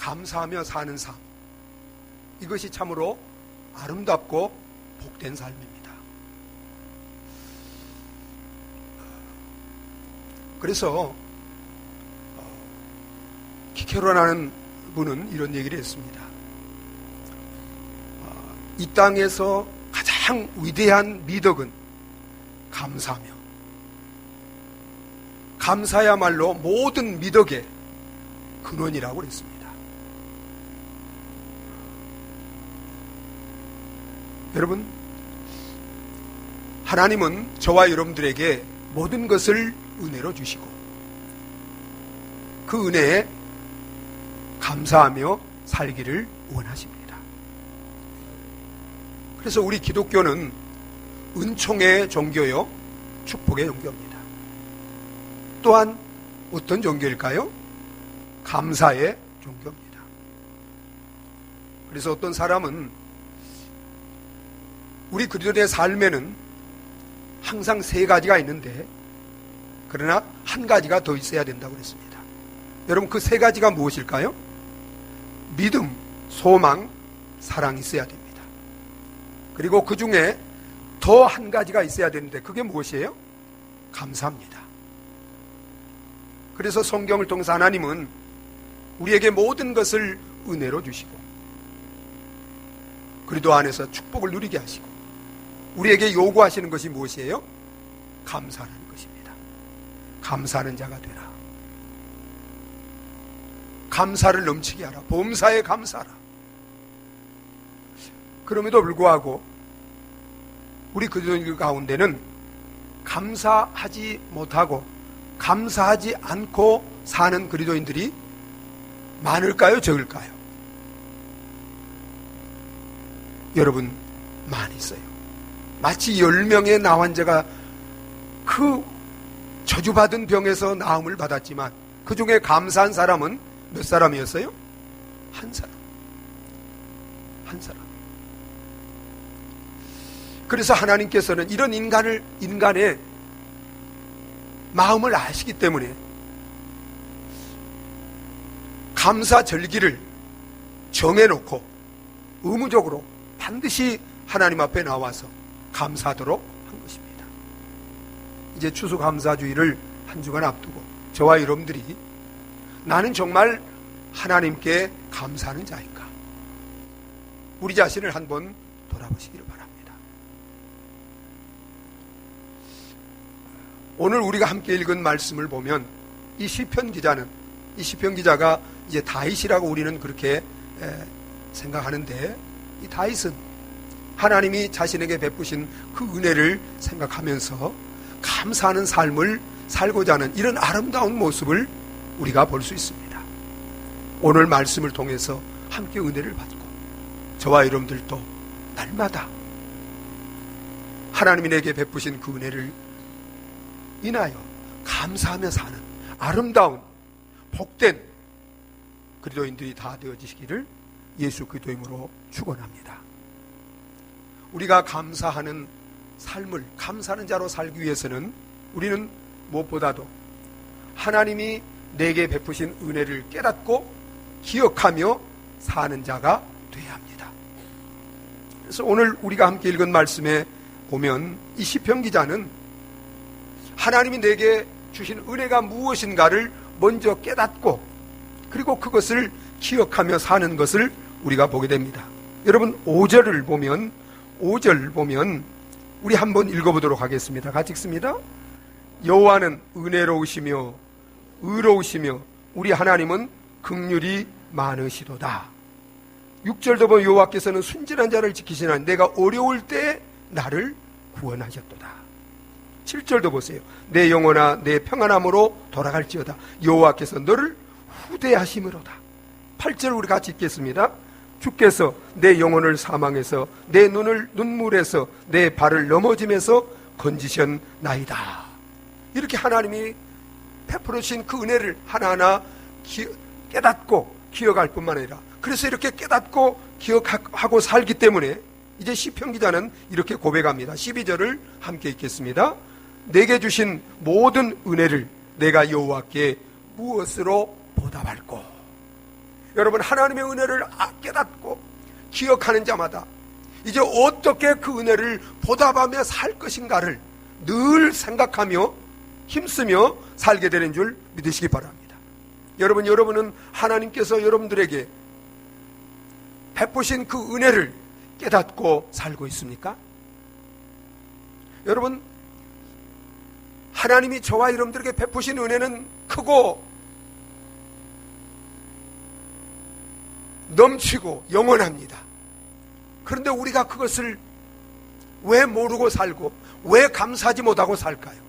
감사하며 사는 삶, 이것이 참으로 아름답고 복된 삶입니다. 그래서 키케로라는 분은 이런 얘기를 했습니다. 이 땅에서 가장 위대한 미덕은 감사하며, 감사야말로 모든 미덕의 근원이라고 그랬습니다. 여러분, 하나님은 저와 여러분들에게 모든 것을 은혜로 주시고 그 은혜에 감사하며 살기를 원하십니다. 그래서 우리 기독교는 은총의 종교요, 축복의 종교입니다. 또한 어떤 종교일까요? 감사의 종교입니다. 그래서 어떤 사람은 우리 그리스도인의 삶에는 항상 세 가지가 있는데, 그러나 한 가지가 더 있어야 된다고 했습니다. 여러분, 그 세 가지가 무엇일까요? 믿음, 소망, 사랑이 있어야 됩니다. 그리고 그 중에 더 한 가지가 있어야 되는데 그게 무엇이에요? 감사합니다. 그래서 성경을 통해서 하나님은 우리에게 모든 것을 은혜로 주시고 그리스도 안에서 축복을 누리게 하시고 우리에게 요구하시는 것이 무엇이에요? 감사하는 것입니다. 감사하는 자가 되라. 감사를 넘치게 하라. 범사에 감사하라. 그럼에도 불구하고 우리 그리스도인들 가운데는 감사하지 못하고 감사하지 않고 사는 그리스도인들이 많을까요? 적을까요? 여러분, 많이 있어요. 마치 10명의 나환자가 그 저주받은 병에서 나음을 받았지만 그 중에 감사한 사람은 몇 사람이었어요? 한 사람. 한 사람. 그래서 하나님께서는 이런 인간의 마음을 아시기 때문에 감사 절기를 정해놓고 의무적으로 반드시 하나님 앞에 나와서 감사하도록 한 것입니다. 이제 추수감사주의를 한 주간 앞두고 저와 여러분들이 나는 정말 하나님께 감사하는 자인가? 우리 자신을 한번 돌아보시기를 바랍니다. 오늘 우리가 함께 읽은 말씀을 보면 이 시편 기자가 이제 다윗이라고 우리는 그렇게 생각하는데, 이 다윗은 하나님이 자신에게 베푸신 그 은혜를 생각하면서 감사하는 삶을 살고자 하는 이런 아름다운 모습을 우리가 볼 수 있습니다. 오늘 말씀을 통해서 함께 은혜를 받고 저와 여러분들도 날마다 하나님이 내게 베푸신 그 은혜를 인하여 감사하며 사는 아름다운 복된 그리스도인들이 다 되어지시기를 예수 그리스도의 이름으로 축원합니다. 우리가 감사하는 삶을, 감사하는 자로 살기 위해서는 우리는 무엇보다도 하나님이 내게 베푸신 은혜를 깨닫고 기억하며 사는 자가 되어야 합니다. 그래서 오늘 우리가 함께 읽은 말씀에 보면 이 시편 기자는 하나님이 내게 주신 은혜가 무엇인가를 먼저 깨닫고 그리고 그것을 기억하며 사는 것을 우리가 보게 됩니다. 여러분, 5절을 보면 우리 한번 읽어보도록 하겠습니다. 같이 읽습니다. 여호와는 은혜로우시며 의로우시며 우리 하나님은 긍휼이 많으시도다. 6절도 보면 여호와께서는 순진한 자를 지키시나 내가 어려울 때 나를 구원하셨도다. 7절도 보세요. 내 영혼아 내 평안함으로 돌아갈지어다. 여호와께서 너를 후대하심으로다. 8절 우리 같이 읽겠습니다. 주께서 내 영혼을 사망에서 내 눈을 눈물에서 내 발을 넘어짐에서 건지셨나이다. 이렇게 하나님이 베풀어 주신 그 은혜를 하나하나 깨닫고 기억할 뿐만 아니라, 그래서 이렇게 깨닫고 기억하고 살기 때문에 이제 시편 기자는 이렇게 고백합니다. 12절을 함께 읽겠습니다. 내게 주신 모든 은혜를 내가 여호와께 무엇으로 보답할꼬? 여러분, 하나님의 은혜를 깨닫고 기억하는 자마다 이제 어떻게 그 은혜를 보답하며 살 것인가를 늘 생각하며 힘쓰며 살게 되는 줄 믿으시기 바랍니다. 여러분은 하나님께서 여러분들에게 베푸신 그 은혜를 깨닫고 살고 있습니까? 여러분, 하나님이 저와 여러분들에게 베푸신 은혜는 크고 넘치고 영원합니다. 그런데 우리가 그것을 왜 모르고 살고 왜 감사하지 못하고 살까요?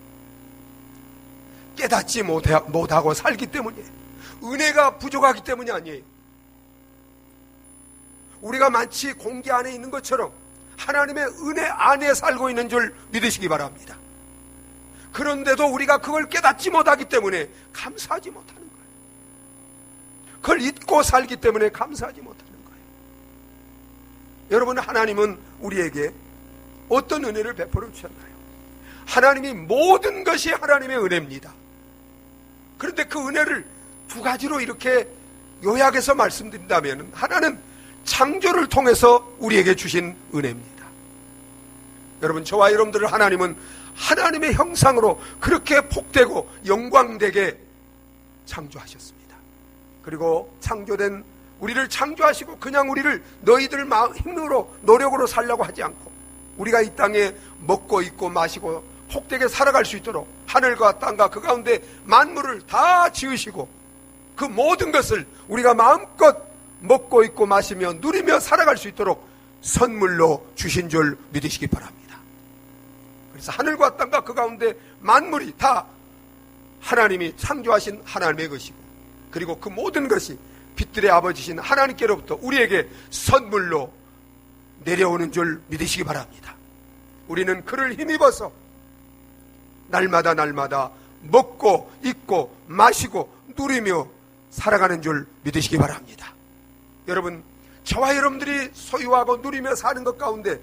깨닫지 못하고 살기 때문이에요. 은혜가 부족하기 때문이 아니에요. 우리가 마치 공기 안에 있는 것처럼 하나님의 은혜 안에 살고 있는 줄 믿으시기 바랍니다. 그런데도 우리가 그걸 깨닫지 못하기 때문에 감사하지 못하는 거예요. 그걸 잊고 살기 때문에 감사하지 못하는 거예요. 여러분, 하나님은 우리에게 어떤 은혜를 베풀어 주셨나요? 하나님이 모든 것이 하나님의 은혜입니다. 그런데 그 은혜를 두 가지로 이렇게 요약해서 말씀드린다면, 하나는 창조를 통해서 우리에게 주신 은혜입니다. 여러분, 저와 여러분들을 하나님은 하나님의 형상으로 그렇게 복되고 영광되게 창조하셨습니다. 그리고 창조된 우리를 창조하시고 그냥 우리를 너희들 힘으로 노력으로 살려고 하지 않고 우리가 이 땅에 먹고 입고 마시고 복되게 살아갈 수 있도록 하늘과 땅과 그 가운데 만물을 다 지으시고 그 모든 것을 우리가 마음껏 먹고 입고 마시며 누리며 살아갈 수 있도록 선물로 주신 줄 믿으시기 바랍니다. 그래서 하늘과 땅과 그 가운데 만물이 다 하나님이 창조하신 하나님의 것이고, 그리고 그 모든 것이 빛들의 아버지신 하나님께로부터 우리에게 선물로 내려오는 줄 믿으시기 바랍니다. 우리는 그를 힘입어서 날마다 먹고 입고 마시고 누리며 살아가는 줄 믿으시기 바랍니다. 여러분, 저와 여러분들이 소유하고 누리며 사는 것 가운데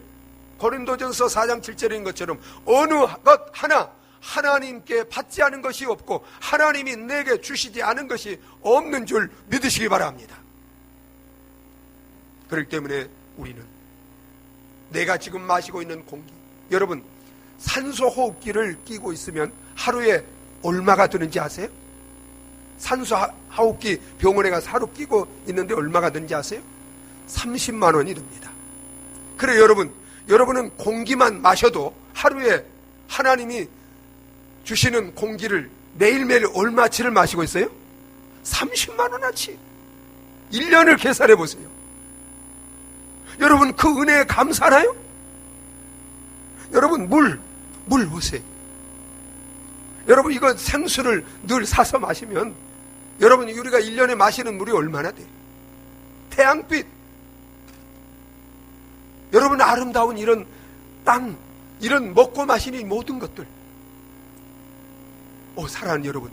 고린도전서 4장 7절인 것처럼 어느 것 하나 하나님께 받지 않은 것이 없고 하나님이 내게 주시지 않은 것이 없는 줄 믿으시기 바랍니다. 그렇기 때문에 우리는 내가 지금 마시고 있는 공기, 여러분, 산소 호흡기를 끼고 있으면 하루에 얼마가 드는지 아세요? 산소 호흡기 병원에 가서 하루 끼고 있는데 얼마가 드는지 아세요? 30만 원이 듭니다. 그래, 여러분은 공기만 마셔도 하루에 하나님이 주시는 공기를 매일매일 얼마치를 마시고 있어요? 30만 원어치. 1년을 계산해 보세요. 여러분, 그 은혜에 감사하나요? 여러분, 물 보세요. 여러분, 이거 생수를 늘 사서 마시면 여러분, 우리가 1년에 마시는 물이 얼마나 돼요? 태양빛. 여러분, 아름다운 이런 땅, 이런 먹고 마시는 모든 것들, 사랑하는 여러분,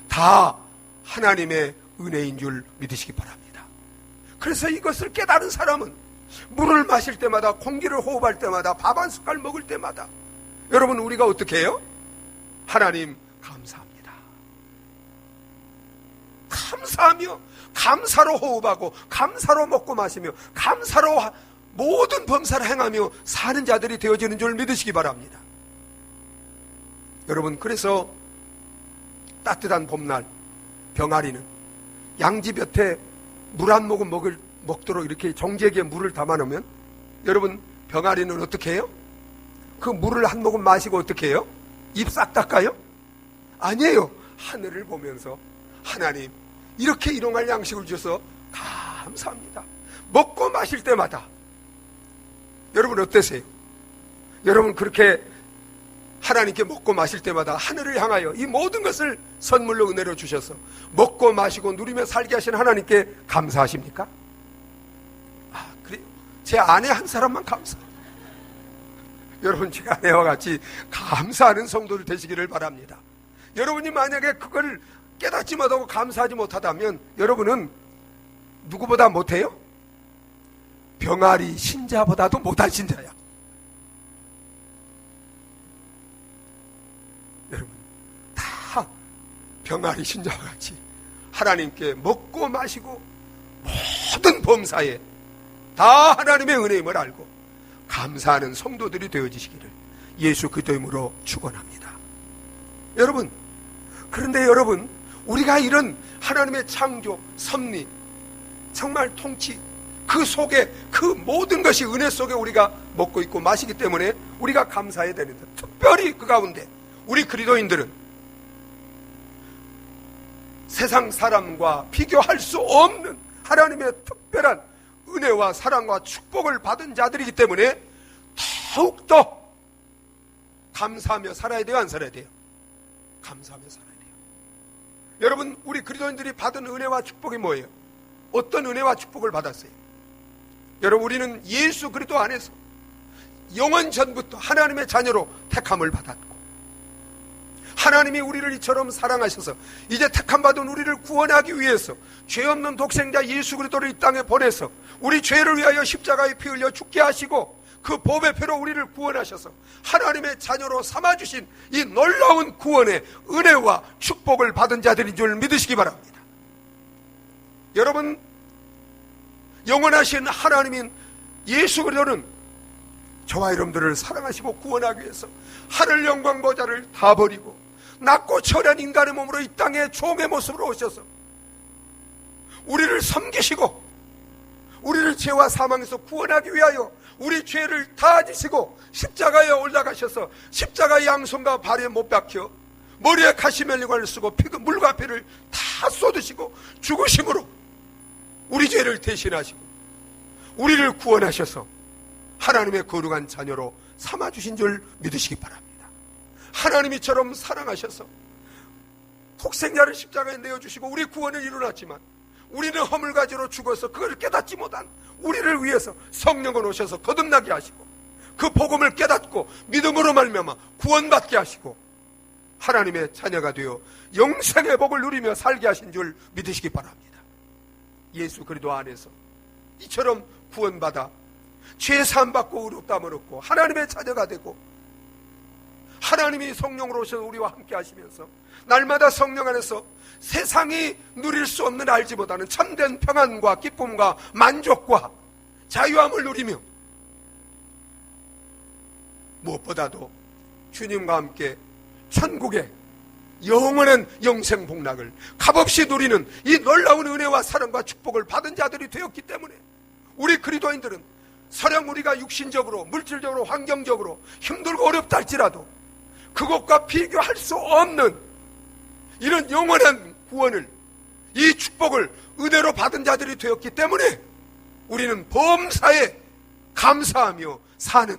다 하나님의 은혜인 줄 믿으시기 바랍니다. 그래서 이것을 깨달은 사람은 물을 마실 때마다, 공기를 호흡할 때마다, 밥 한 숟갈 먹을 때마다 여러분, 우리가 어떻게 해요? 하나님 감사합니다. 감사하며 감사로 호흡하고 감사로 먹고 마시며 감사로 모든 범사를 행하며 사는 자들이 되어지는 줄 믿으시기 바랍니다. 여러분, 그래서 따뜻한 봄날 병아리는 양지볕에 물 한 모금 먹도록 이렇게 정제기에 물을 담아 놓으면 여러분, 병아리는 어떻게 해요? 그 물을 한 모금 마시고 어떻게 해요? 입 싹 닦아요? 아니에요. 하늘을 보면서 하나님, 이렇게 일용할 양식을 주셔서 감사합니다. 먹고 마실 때마다 여러분 어떠세요? 여러분, 그렇게 하나님께 먹고 마실 때마다 하늘을 향하여 이 모든 것을 선물로 은혜로 주셔서 먹고 마시고 누리며 살게 하신 하나님께 감사하십니까? 그래요. 제 아내 한 사람만 감사해요. 여러분, 제 아내와 같이 감사하는 성도들 되시기를 바랍니다. 여러분이 만약에 그걸 깨닫지 못하고 감사하지 못하다면 여러분은 누구보다 못해요? 병아리 신자보다도 못한 신자야. 여러분, 다 병아리 신자와 같이 하나님께 먹고 마시고 모든 범사에 다 하나님의 은혜임을 알고 감사하는 성도들이 되어지시기를 예수 그리스도 이름으로 축원합니다. 여러분, 그런데 여러분, 우리가 이런 하나님의 창조, 섭리, 정말 통치, 그 속에 그 모든 것이 은혜 속에 우리가 먹고 있고 마시기 때문에 우리가 감사해야 되는데, 특별히 그 가운데 우리 그리스도인들은 세상 사람과 비교할 수 없는 하나님의 특별한 은혜와 사랑과 축복을 받은 자들이기 때문에 더욱더 감사하며 살아야 돼요, 안 살아야 돼요? 감사하며 살아야 돼요. 여러분, 우리 그리스도인들이 받은 은혜와 축복이 뭐예요? 어떤 은혜와 축복을 받았어요? 여러분, 우리는 예수 그리스도 안에서 영원 전부터 하나님의 자녀로 택함을 받았고, 하나님이 우리를 이처럼 사랑하셔서 이제 택함받은 우리를 구원하기 위해서 죄 없는 독생자 예수 그리스도를 이 땅에 보내서 우리 죄를 위하여 십자가에 피 흘려 죽게 하시고 그 보배 피로 우리를 구원하셔서 하나님의 자녀로 삼아주신 이 놀라운 구원의 은혜와 축복을 받은 자들인 줄 믿으시기 바랍니다. 여러분, 영원하신 하나님인 예수 그리스도는 저와 여러분들을 사랑하시고 구원하기 위해서 하늘 영광 보좌를 다 버리고 낮고 처한 인간의 몸으로 이 땅에 종의 모습으로 오셔서 우리를 섬기시고 우리를 죄와 사망에서 구원하기 위하여 우리 죄를 다 지시고 십자가에 올라가셔서 십자가의 양손과 발에 못 박혀 머리에 가시멜리관을 쓰고 물과 피를 다 쏟으시고 죽으심으로 우리 죄를 대신하시고 우리를 구원하셔서 하나님의 거룩한 자녀로 삼아주신 줄 믿으시기 바랍니다. 하나님이처럼 사랑하셔서 독생자를 십자가에 내어주시고 우리 구원을 이루었지만 우리는 허물가지로 죽어서 그걸 깨닫지 못한 우리를 위해서 성령을 오셔서 거듭나게 하시고 그 복음을 깨닫고 믿음으로 말미암아 구원받게 하시고 하나님의 자녀가 되어 영생의 복을 누리며 살게 하신 줄 믿으시기 바랍니다. 예수 그리스도 안에서 이처럼 구원받아 죄 사함받고 의롭다함을 얻고 하나님의 자녀가 되고 하나님이 성령으로 오셔서 우리와 함께 하시면서 날마다 성령 안에서 세상이 누릴 수 없는 알지 못하는 참된 평안과 기쁨과 만족과 자유함을 누리며 무엇보다도 주님과 함께 천국의 영원한 영생 복락을 값없이 누리는 이 놀라운 은혜와 사랑과 축복을 받은 자들이 되었기 때문에 우리 그리스도인들은 설령 우리가 육신적으로 물질적으로 환경적으로 힘들고 어렵다 할지라도 그것과 비교할 수 없는 이런 영원한 구원을, 이 축복을 은혜로 받은 자들이 되었기 때문에 우리는 범사에 감사하며 사는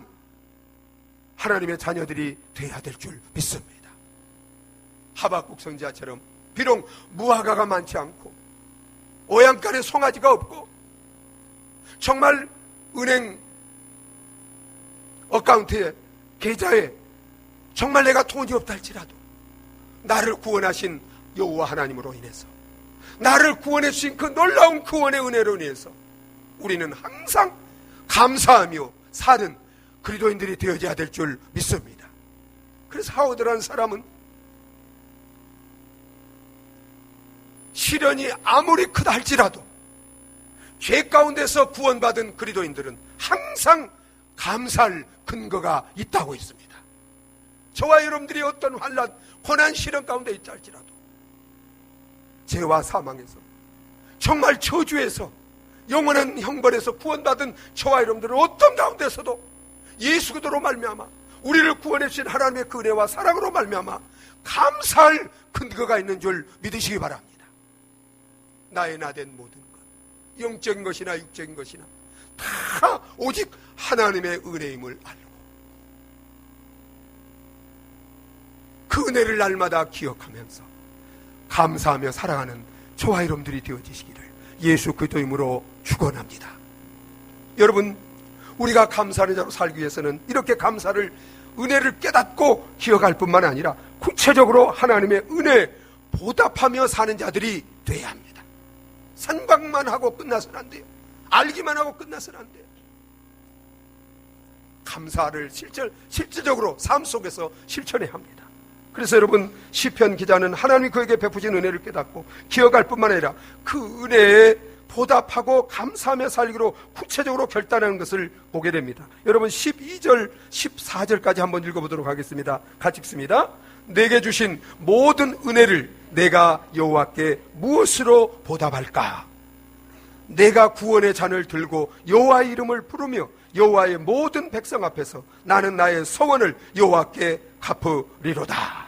하나님의 자녀들이 되어야 될 줄 믿습니다. 하박국 선지자처럼 비록 무화과가 많지 않고 오양간에 송아지가 없고 정말 은행 어카운트에 계좌에 정말 내가 돈이 없다 할지라도 나를 구원하신 여호와 하나님으로 인해서 나를 구원해 주신 그 놀라운 구원의 은혜로 인해서 우리는 항상 감사하며 사는 그리스도인들이 되어져야 될 줄 믿습니다. 그래서 하오드라는 사람은 시련이 아무리 크다 할지라도 죄 가운데서 구원받은 그리스도인들은 항상 감사할 근거가 있다고 했습니다. 저와 여러분들이 어떤 환난, 고난, 시련 가운데 있다 할지라도 죄와 사망에서 정말 저주에서 영원한 형벌에서 구원받은 저와 여러분들은 어떤 가운데서도 예수 그리스도로 말미암아 우리를 구원해 주신 하나님의 그 은혜와 사랑으로 말미암아 감사할 근거가 있는 줄 믿으시기 바랍니다. 나의 나된 모든 것, 영적인 것이나 육적인 것이나 다 오직 하나님의 은혜임을 알고 그 은혜를 날마다 기억하면서 감사하며 살아가는 저와 여러분들이 되어지시기를 예수 그리스도 이름으로 축원합니다. 여러분, 우리가 감사하는 자로 살기 위해서는 이렇게 감사를, 은혜를 깨닫고 기억할 뿐만 아니라 구체적으로 하나님의 은혜에 보답하며 사는 자들이 되어야 합니다. 생각만 하고 끝나서는 안 돼요. 알기만 하고 끝나서는 안 돼요. 감사를 실질적으로 삶 속에서 실천해야 합니다. 그래서 여러분, 시편 기자는 하나님이 그에게 베푸신 은혜를 깨닫고 기억할 뿐만 아니라 그 은혜에 보답하고 감사하며 살기로 구체적으로 결단하는 것을 보게 됩니다. 여러분 12절 14절까지 한번 읽어보도록 하겠습니다. 같이 읽습니다. 내게 주신 모든 은혜를 내가 여호와께 무엇으로 보답할까? 내가 구원의 잔을 들고 여호와의 이름을 부르며 여호와의 모든 백성 앞에서 나는 나의 서원을 여호와께 갚으리로다.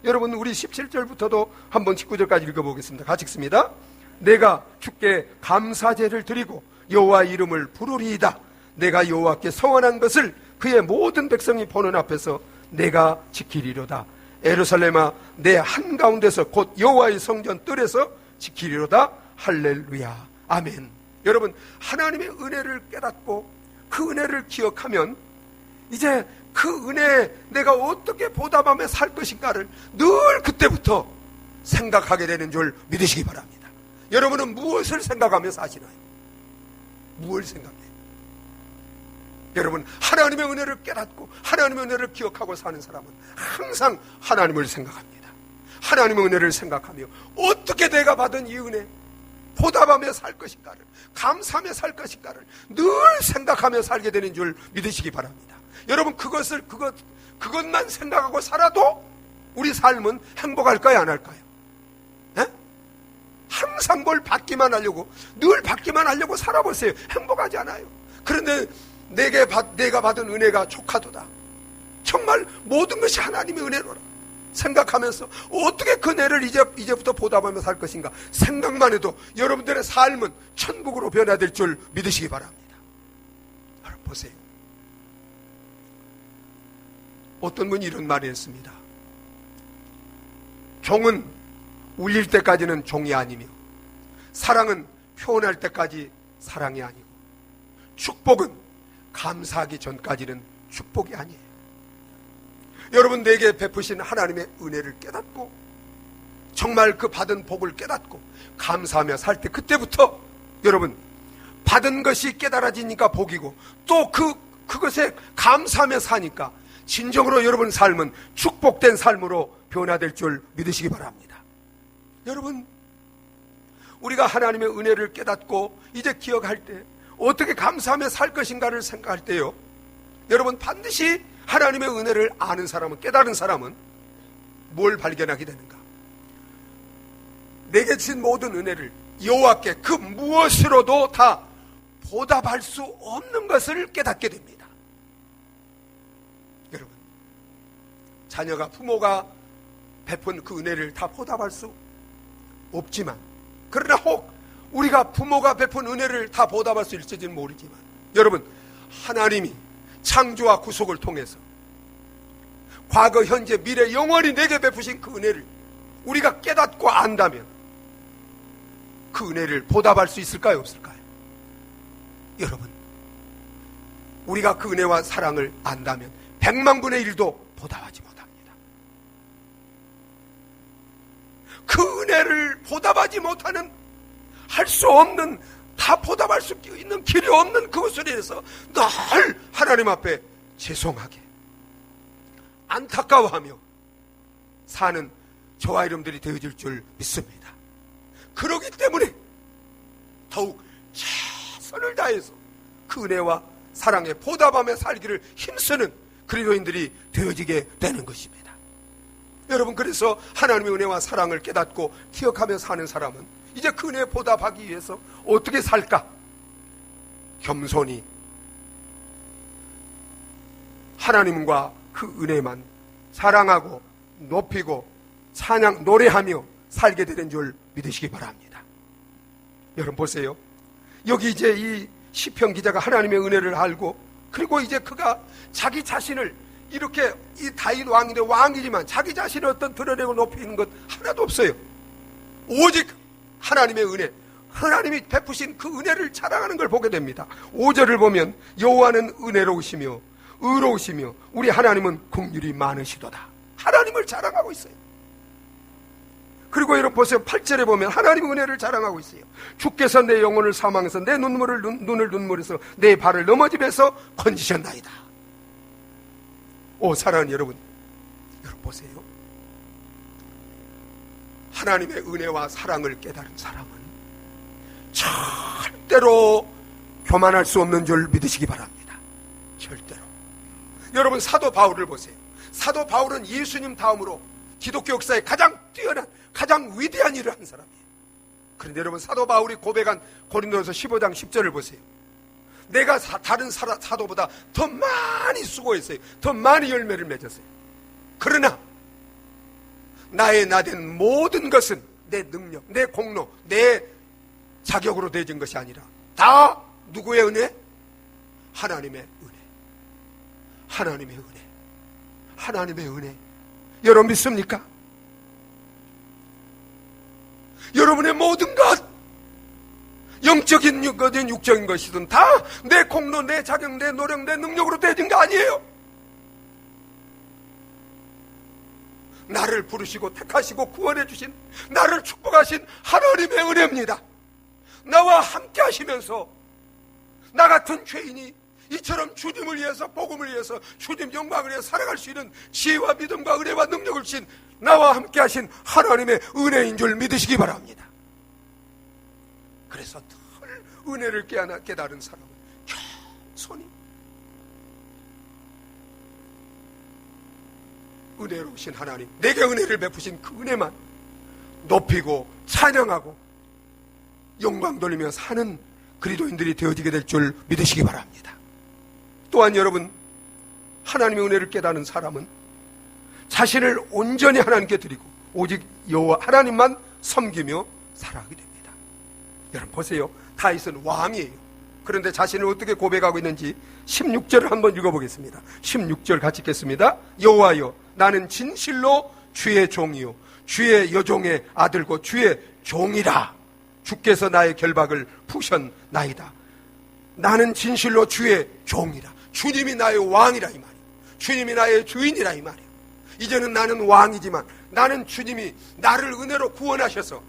여러분 우리 17절부터도 한번 19절까지 읽어보겠습니다. 같이 읽습니다. 내가 주께 감사제를 드리고 여호와의 이름을 부르리이다. 내가 여호와께 서원한 것을 그의 모든 백성이 보는 앞에서 내가 지키리로다. 예루살렘아 내 한가운데서 곧 여호와의 성전 뜰에서 지키리로다. 할렐루야. 아멘. 여러분 하나님의 은혜를 깨닫고 그 은혜를 기억하면 이제 그 은혜에 내가 어떻게 보답하며 살 것인가를 늘 그때부터 생각하게 되는 줄 믿으시기 바랍니다. 여러분은 무엇을 생각하며 사시나요? 무엇을 생각해요? 여러분 하나님의 은혜를 깨닫고 하나님의 은혜를 기억하고 사는 사람은 항상 하나님을 생각합니다. 하나님의 은혜를 생각하며 어떻게 내가 받은 이 은혜 보답하며 살 것인가를, 감사하며 살 것인가를 늘 생각하며 살게 되는 줄 믿으시기 바랍니다. 여러분 그것만 생각하고 살아도 우리 삶은 행복할까요, 안 할까요? 네? 항상 뭘 받기만 하려고, 늘 받기만 하려고 살아보세요. 행복하지 않아요. 그런데 내가 받은 은혜가 족하도다. 정말 모든 것이 하나님의 은혜로라 생각하면서 어떻게 그 은혜를 이제부터 보답하며 살 것인가 생각만 해도 여러분들의 삶은 천국으로 변화될 줄 믿으시기 바랍니다. 여러분 보세요. 어떤 분이 이런 말을 했습니다. 종은 울릴 때까지는 종이 아니며 사랑은 표현할 때까지 사랑이 아니고 축복은 감사하기 전까지는 축복이 아니에요. 여러분 내게 베푸신 하나님의 은혜를 깨닫고 정말 그 받은 복을 깨닫고 감사하며 살 때 그때부터 여러분 받은 것이 깨달아지니까 복이고 또 그것에 감사하며 사니까 진정으로 여러분 삶은 축복된 삶으로 변화될 줄 믿으시기 바랍니다. 여러분 우리가 하나님의 은혜를 깨닫고 이제 기억할 때 어떻게 감사하며 살 것인가를 생각할 때요, 여러분 반드시 하나님의 은혜를 아는 사람은, 깨달은 사람은 뭘 발견하게 되는가? 내게 주신 모든 은혜를 여호와께 그 무엇으로도 다 보답할 수 없는 것을 깨닫게 됩니다. 여러분 자녀가 부모가 베푼 그 은혜를 다 보답할 수 없지만, 그러나 혹 우리가 부모가 베푼 은혜를 다 보답할 수 있을지는 모르지만 여러분 하나님이 창조와 구속을 통해서 과거, 현재, 미래 영원히 내게 베푸신 그 은혜를 우리가 깨닫고 안다면 그 은혜를 보답할 수 있을까요, 없을까요? 여러분 우리가 그 은혜와 사랑을 안다면 100만분의 1도 보답하지 못합니다. 그 은혜를 보답하지 못하는, 할 수 없는, 다 보답할 수 있는 길이 없는 그것을 위해서 늘 하나님 앞에 죄송하게 안타까워하며 사는 저와 여러분들이 되어질 줄 믿습니다. 그러기 때문에 더욱 최선을 다해서 그 은혜와 사랑에 보답하며 살기를 힘쓰는 그리스도인들이 되어지게 되는 것입니다. 여러분 그래서 하나님의 은혜와 사랑을 깨닫고 기억하며 사는 사람은 이제 그 은혜에 보답하기 위해서 어떻게 살까? 겸손히 하나님과 그 은혜만 사랑하고 높이고 찬양 노래하며 살게 되는 줄 믿으시기 바랍니다. 여러분 보세요. 여기 이제 이 시편 기자가 하나님의 은혜를 알고, 그리고 이제 그가 자기 자신을 이렇게, 이 다윗 왕인데 왕이지만 자기 자신을 어떤 드러내고 높이는 것 하나도 없어요. 오직 하나님의 은혜, 하나님이 베푸신 그 은혜를 자랑하는 걸 보게 됩니다. 5절을 보면 여호와는 은혜로우시며 의로우시며 우리 하나님은 긍휼이 많으시도다. 하나님을 자랑하고 있어요. 그리고 여러분 보세요. 8절에 보면 하나님의 은혜를 자랑하고 있어요. 주께서 내 영혼을 사망해서 내 눈을 눈물에서 내 발을 넘어짐에서 건지셨나이다. 오 사랑하는 여러분 보세요. 하나님의 은혜와 사랑을 깨달은 사람은 절대로 교만할 수 없는 줄 믿으시기 바랍니다. 절대로. 여러분, 사도 바울을 보세요. 사도 바울은 예수님 다음으로 기독교 역사에 가장 뛰어난, 가장 위대한 일을 한 사람이에요. 그런데 여러분, 사도 바울이 고백한 고린도전서 15장 10절을 보세요. 내가 다른 사도보다 더 많이 수고했어요. 더 많이 열매를 맺었어요. 그러나 나의 나된 모든 것은 내 능력, 내 공로, 내 자격으로 되어진 것이 아니라 다 누구의 은혜? 하나님의 은혜. 하나님의 은혜. 하나님의 은혜. 여러분 믿습니까? 여러분의 모든 것, 영적인 것이든 육적인 것이든 다 내 공로, 내 자격, 내 노력, 내 능력으로 되어진 게 아니에요. 나를 부르시고 택하시고 구원해 주신, 나를 축복하신 하나님의 은혜입니다. 나와 함께 하시면서 나 같은 죄인이 이처럼 주님을 위해서, 복음을 위해서, 주님 영광을 위해서 살아갈 수 있는 지혜와 믿음과 은혜와 능력을 주신, 나와 함께 하신 하나님의 은혜인 줄 믿으시기 바랍니다. 그래서 늘 은혜를 깨달은 사람은 겸손히 은혜로우신 하나님, 내게 은혜를 베푸신 그 은혜만 높이고 찬양하고 영광 돌리며 사는 그리스도인들이 되어지게 될 줄 믿으시기 바랍니다. 또한 여러분, 하나님의 은혜를 깨닫는 사람은 자신을 온전히 하나님께 드리고 오직 여호와 하나님만 섬기며 살아가게 됩니다. 여러분 보세요. 다윗은 왕이에요. 그런데 자신을 어떻게 고백하고 있는지 16절을 한번 읽어보겠습니다. 16절 같이 읽겠습니다. 여호와여, 나는 진실로 주의 종이요 주의 여종의 아들고 주의 종이라. 주께서 나의 결박을 푸셨나이다. 나는 진실로 주의 종이라. 주님이 나의 왕이라 이 말이에요. 주님이 나의 주인이라 이 말이에요. 이제는 나는 왕이지만 나는 주님이 나를 은혜로 구원하셔서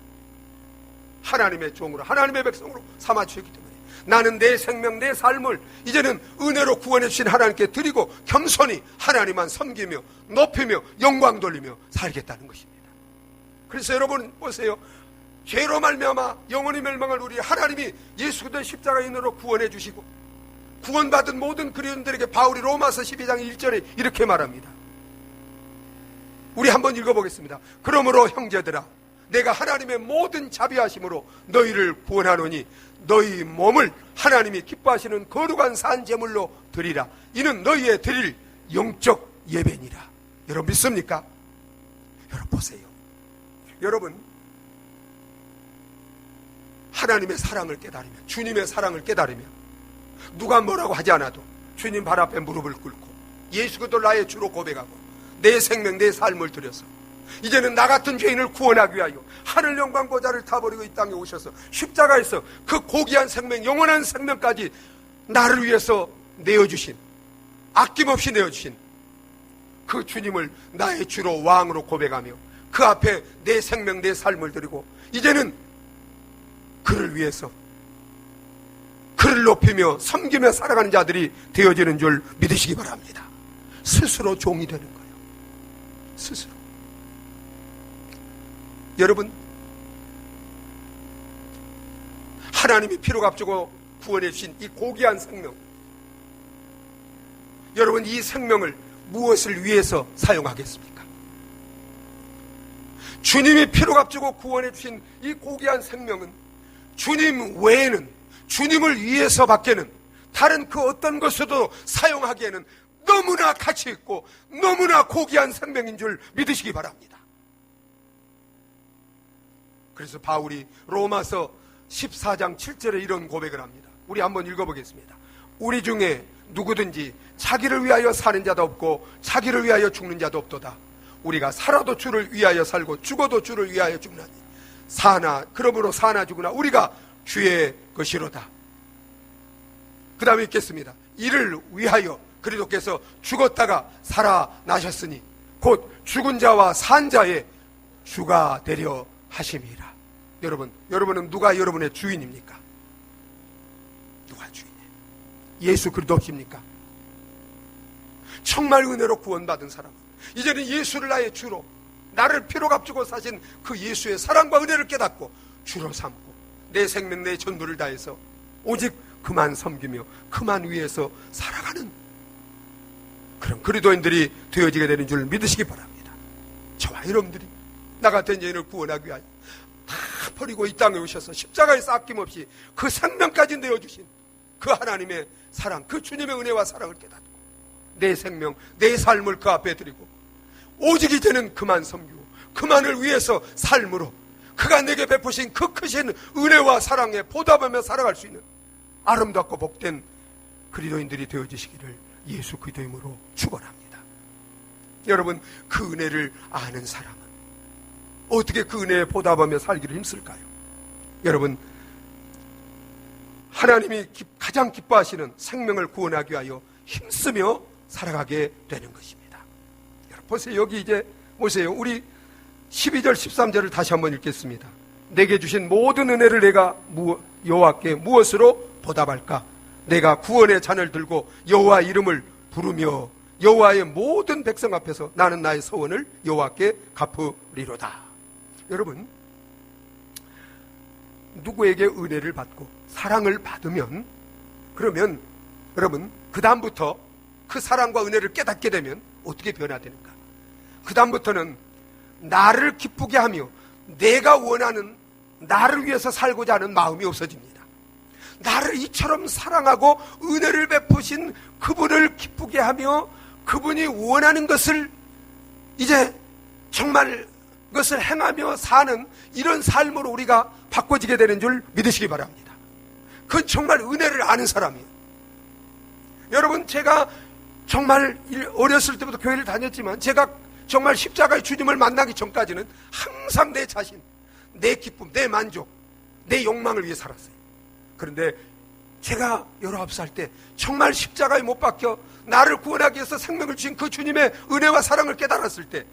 하나님의 종으로, 하나님의 백성으로 삼아주셨기 때문에 나는 내 생명, 내 삶을 이제는 은혜로 구원해 주신 하나님께 드리고 겸손히 하나님만 섬기며 높이며 영광 돌리며 살겠다는 것입니다. 그래서 여러분 보세요. 죄로 말미암아 영원히 멸망할 우리 하나님이 예수 그리스도의 십자가의 은혜로 구원해 주시고 구원받은 모든 그리스도인들에게 바울이 로마서 12장 1절에 이렇게 말합니다. 우리 한번 읽어보겠습니다. 그러므로 형제들아, 내가 하나님의 모든 자비하심으로 너희를 구원하노니 너희 몸을 하나님이 기뻐하시는 거룩한 산 제물로 드리라. 이는 너희의 드릴 영적 예배니라. 여러분 믿습니까? 여러분 보세요. 여러분, 하나님의 사랑을 깨달으면, 주님의 사랑을 깨달으면 누가 뭐라고 하지 않아도 주님 발 앞에 무릎을 꿇고 예수 그리스도 나의 주로 고백하고 내 생명, 내 삶을 들여서 이제는 나 같은 죄인을 구원하기 위하여 하늘 영광 보좌를 타버리고 이 땅에 오셔서 십자가에서 그 고귀한 생명, 영원한 생명까지 나를 위해서 내어주신, 아낌없이 내어주신 그 주님을 나의 주로 왕으로 고백하며 그 앞에 내 생명, 내 삶을 드리고 이제는 그를 위해서 그를 높이며 섬기며 살아가는 자들이 되어지는 줄 믿으시기 바랍니다. 스스로 종이 되는 거예요. 스스로. 여러분, 하나님이 피로 값주고 구원해 주신 이 고귀한 생명, 여러분 이 생명을 무엇을 위해서 사용하겠습니까? 주님이 피로 값주고 구원해 주신 이 고귀한 생명은 주님 외에는, 주님을 위해서 밖에는 다른 그 어떤 것으로도 사용하기에는 너무나 가치 있고 너무나 고귀한 생명인 줄 믿으시기 바랍니다. 그래서 바울이 로마서 14장 7절에 이런 고백을 합니다. 우리 한번 읽어보겠습니다. 우리 중에 누구든지 자기를 위하여 사는 자도 없고 자기를 위하여 죽는 자도 없도다. 우리가 살아도 주를 위하여 살고 죽어도 주를 위하여 죽나니 사나 그러므로 사나 죽으나 우리가 주의 것이로다. 그 다음에 읽겠습니다. 이를 위하여 그리스도께서 죽었다가 살아나셨으니 곧 죽은 자와 산 자의 주가 되려 하심이라. 여러분은 누가 여러분의 주인입니까? 누가 주인이에요? 예수 그리스도십니까? 정말 은혜로 구원받은 사람은 이제는 예수를 나의 주로, 나를 피로 값주고 사신 그 예수의 사랑과 은혜를 깨닫고 주로 삼고 내 생명 내 전부를 다해서 오직 그만 섬기며 그만 위해서 살아가는 그런 그리스도인들이 되어지게 되는 줄 믿으시기 바랍니다. 저와 여러분들이 나 같은 죄인을 구원하기 위하여 다 버리고 이 땅에 오셔서 십자가에서 아낌없이 그 생명까지 내어주신 그 하나님의 사랑, 그 주님의 은혜와 사랑을 깨닫고 내 생명, 내 삶을 그 앞에 드리고 오직 이제는 그만 섬기고 그만을 위해서 삶으로 그가 내게 베푸신 그 크신 은혜와 사랑에 보답하며 살아갈 수 있는 아름답고 복된 그리스도인들이 되어지시기를 예수 그리스도 이름으로 축원합니다. 여러분, 그 은혜를 아는 사람은 어떻게 그 은혜에 보답하며 살기를 힘쓸까요? 여러분, 하나님이 가장 기뻐하시는 생명을 구원하기 위하여 힘쓰며 살아가게 되는 것입니다. 여러분 보세요. 여기 이제 보세요. 우리 12절 13절을 다시 한번 읽겠습니다. 내게 주신 모든 은혜를 내가 여호와께 무엇으로 보답할까? 내가 구원의 잔을 들고 여호와 이름을 부르며 여호와의 모든 백성 앞에서 나는 나의 서원을 여호와께 갚으리로다. 여러분, 누구에게 은혜를 받고 사랑을 받으면, 그러면 여러분 그 다음부터 그 사랑과 은혜를 깨닫게 되면 어떻게 변화되는가? 그 다음부터는 나를 기쁘게 하며 내가 원하는 나를 위해서 살고자 하는 마음이 없어집니다. 나를 이처럼 사랑하고 은혜를 베푸신 그분을 기쁘게 하며 그분이 원하는 것을 이제 정말 그것을 행하며 사는 이런 삶으로 우리가 바꿔지게 되는 줄 믿으시기 바랍니다. 그건 정말 은혜를 아는 사람이에요. 여러분, 제가 정말 어렸을 때부터 교회를 다녔지만 제가 정말 십자가의 주님을 만나기 전까지는 항상 내 자신, 내 기쁨, 내 만족, 내 욕망을 위해 살았어요. 그런데 제가 19살 때 정말 십자가에 못 박혀 나를 구원하기 위해서 생명을 주신 그 주님의 은혜와 사랑을 깨달았을 때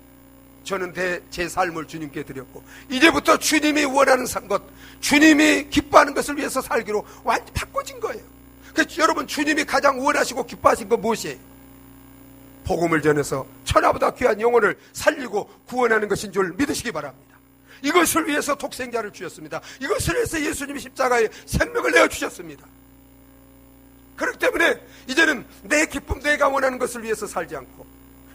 저는 제 삶을 주님께 드렸고 이제부터 주님이 원하는 것, 주님이 기뻐하는 것을 위해서 살기로 완전히 바꿔진 거예요. 그래서 여러분, 주님이 가장 원하시고 기뻐하신 건 무엇이에요? 복음을 전해서 천하보다 귀한 영혼을 살리고 구원하는 것인 줄 믿으시기 바랍니다. 이것을 위해서 독생자를 주셨습니다. 이것을 위해서 예수님이 십자가에 생명을 내어주셨습니다. 그렇기 때문에 이제는 내 기쁨, 내가 원하는 것을 위해서 살지 않고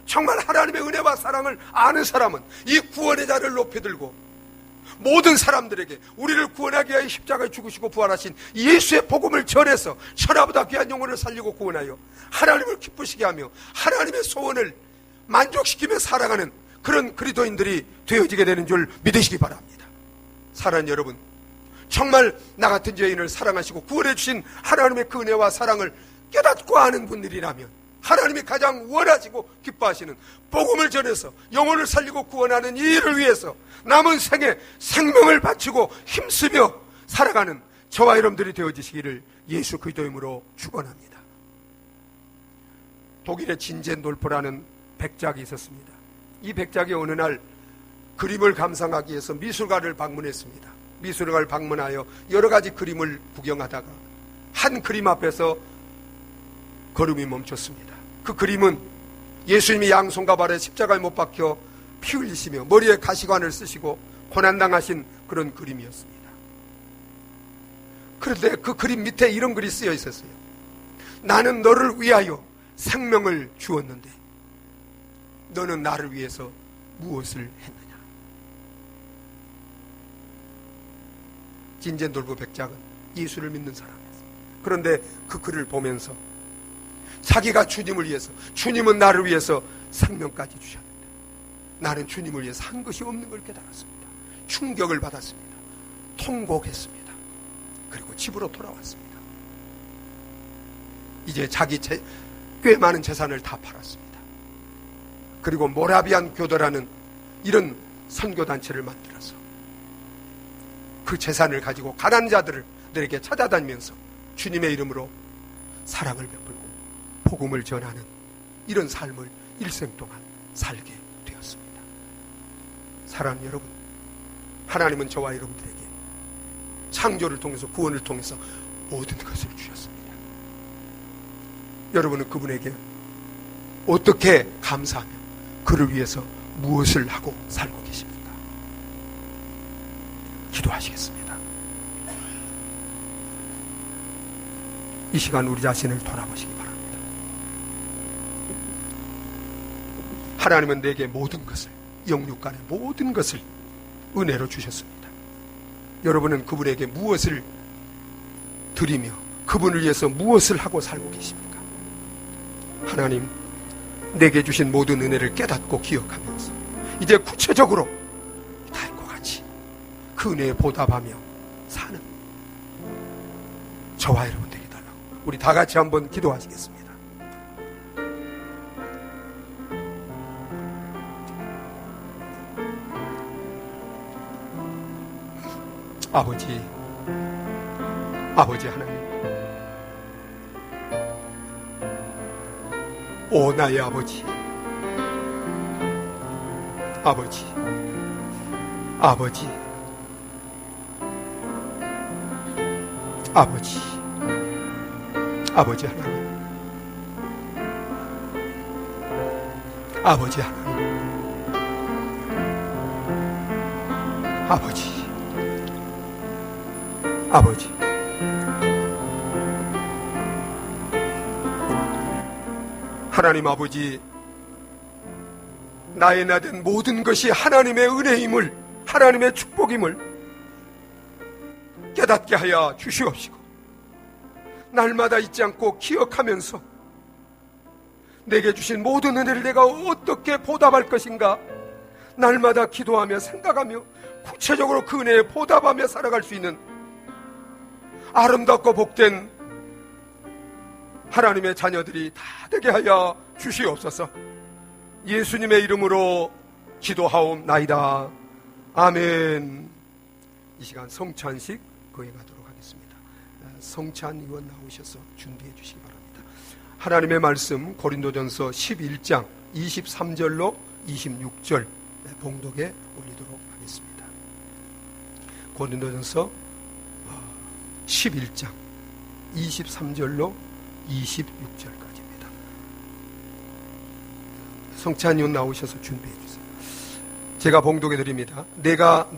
정말 하나님의 은혜와 사랑을 아는 사람은 이 구원의 자를 높이 들고 모든 사람들에게 우리를 구원하기 위하여 십자가에 죽으시고 부활하신 예수의 복음을 전해서 천하보다 귀한 영혼을 살리고 구원하여 하나님을 기쁘시게 하며 하나님의 소원을 만족시키며 살아가는 그런 그리스도인들이 되어지게 되는 줄 믿으시기 바랍니다. 사랑하는 여러분, 정말 나 같은 죄인을 사랑하시고 구원해 주신 하나님의 그 은혜와 사랑을 깨닫고 아는 분들이라면 하나님이 가장 원하시고 기뻐하시는 복음을 전해서 영혼을 살리고 구원하는 이 일을 위해서 남은 생에 생명을 바치고 힘쓰며 살아가는 저와 여러분들이 되어지시기를 예수 그리스도 이름으로 축원합니다. 독일의 진젠돌프라는 백작이 있었습니다. 이 백작이 어느 날 그림을 감상하기 위해서 미술관을 방문했습니다. 미술관을 방문하여 여러 가지 그림을 구경하다가 한 그림 앞에서 걸음이 멈췄습니다. 그 그림은 예수님이 양손과 발에 십자가에 못 박혀 피 흘리시며 머리에 가시관을 쓰시고 고난당하신 그런 그림이었습니다. 그런데 그 그림 밑에 이런 글이 쓰여 있었어요. 나는 너를 위하여 생명을 주었는데 너는 나를 위해서 무엇을 했느냐? 진젠돌프 백작은 예수를 믿는 사람이었어요. 그런데 그 글을 보면서 자기가 주님을 위해서, 주님은 나를 위해서 생명까지 주셨는데 나는 주님을 위해서 한 것이 없는 걸 깨달았습니다. 충격을 받았습니다. 통곡했습니다. 그리고 집으로 돌아왔습니다. 이제 자기 꽤 많은 재산을 다 팔았습니다. 그리고 모라비안 교도라는 이런 선교단체를 만들어서 그 재산을 가지고 가난한 자들에게 찾아다니면서 주님의 이름으로 사랑을 베풀고 복음을 전하는 이런 삶을 일생 동안 살게 되었습니다. 사랑하는 여러분, 하나님은 저와 여러분들에게 창조를 통해서 구원을 통해서 모든 것을 주셨습니다. 여러분은 그분에게 어떻게 감사하며 그를 위해서 무엇을 하고 살고 계십니까? 기도하시겠습니다. 이 시간 우리 자신을 돌아보시기 바랍니다. 하나님은 내게 모든 것을, 영육간의 모든 것을 은혜로 주셨습니다. 여러분은 그분에게 무엇을 드리며 그분을 위해서 무엇을 하고 살고 계십니까? 하나님, 내게 주신 모든 은혜를 깨닫고 기억하면서 이제 구체적으로 다윗과 같이 그 은혜에 보답하며 사는 저와 여러분 되게 달라고 우리 다 같이 한번 기도하시겠습니다. 아버지 하나님, 오 나의 아버지, 아버지 하나님, 아버지 하나님, 아버지 하나님 아버지, 나의 나된 모든 것이 하나님의 은혜임을, 하나님의 축복임을 깨닫게 하여 주시옵시고 날마다 잊지 않고 기억하면서 내게 주신 모든 은혜를 내가 어떻게 보답할 것인가 날마다 기도하며 생각하며 구체적으로 그 은혜에 보답하며 살아갈 수 있는 아름답고 복된 하나님의 자녀들이 다 되게 하여 주시옵소서. 예수님의 이름으로 기도하옵나이다. 아멘. 이 시간 성찬식 거행하도록 하겠습니다. 성찬 의원 나오셔서 준비해 주시기 바랍니다. 하나님의 말씀 고린도전서 11장 23절로 26절 봉독에 올리도록 하겠습니다. 고린도전서 11장 23절로 26절까지입니다. 성찬 의원 나오셔서 준비해 주세요. 제가 봉독해 드립니다. 내가